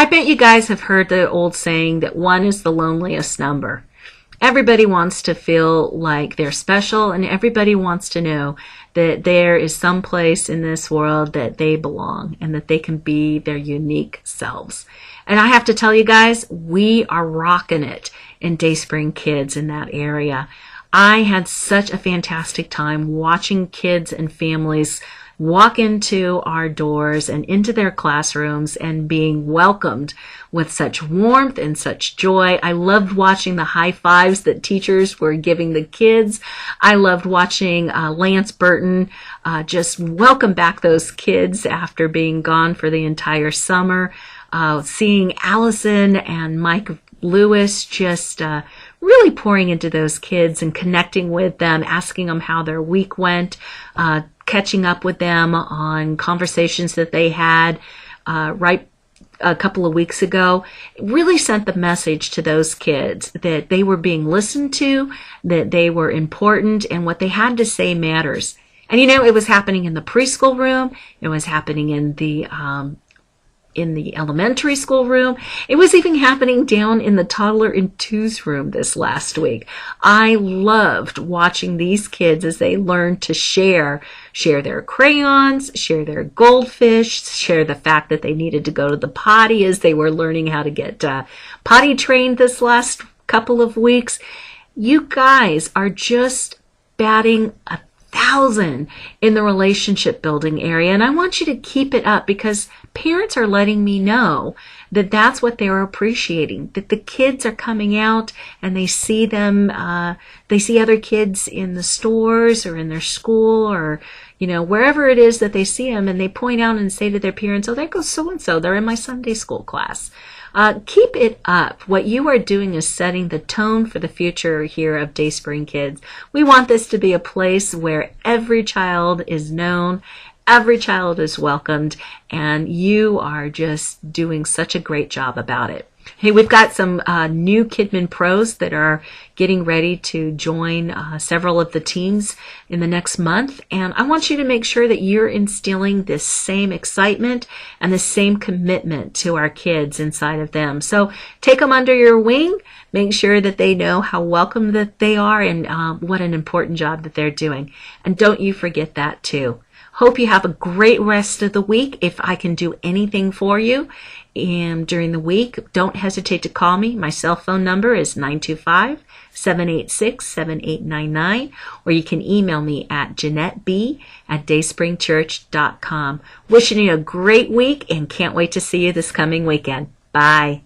I bet you guys have heard the old saying that one is the loneliest number. Everybody wants to feel like they're special, and everybody wants to know that there is some place in this world that they belong and that they can be their unique selves. And I have to tell you guys, we are rocking it in Dayspring Kids in that area. I had such a fantastic time watching kids and families walk into our doors and into their classrooms and being welcomed with such warmth and such joy. I loved watching the high fives that teachers were giving the kids. I loved watching Lance Burton just welcome back those kids after being gone for the entire summer. Seeing Allison and Mike Lewis just really pouring into those kids and connecting with them, asking them how their week went, catching up with them on conversations that they had right a couple of weeks ago. It really sent the message to those kids that they were being listened to, that they were important, and what they had to say matters. And you know, it was happening in the preschool room. It was happening in the elementary school room. It was even happening down in the toddler and twos room this last week. I loved watching these kids as they learned to share their crayons, share their goldfish, share the fact that they needed to go to the potty as they were learning how to get potty trained this last couple of weeks. You guys are just batting 1,000 in the relationship building area, and I want you to keep it up, because parents are letting me know that that's what they're appreciating, that the kids are coming out and they see them, they see other kids in the stores or in their school or, you know, wherever it is that they see them, and they point out and say to their parents, oh, there goes so-and-so, they're in my Sunday school class. Keep it up. What you are doing is setting the tone for the future here of Dayspring Kids. We want this to be a place where every child is known, every child is welcomed, and you are just doing such a great job about it. Hey, we've got some new Kidmin pros that are getting ready to join several of the teams in the next month. And I want you to make sure that you're instilling this same excitement and the same commitment to our kids inside of them. So take them under your wing. Make sure that they know how welcome that they are and what an important job that they're doing. And don't you forget that too. Hope you have a great rest of the week. If I can do anything for you during the week, don't hesitate to call me. My cell phone number is 925-786-7899, or you can email me at JeanetteB@dayspringchurch.com. Wishing you a great week and can't wait to see you this coming weekend. Bye.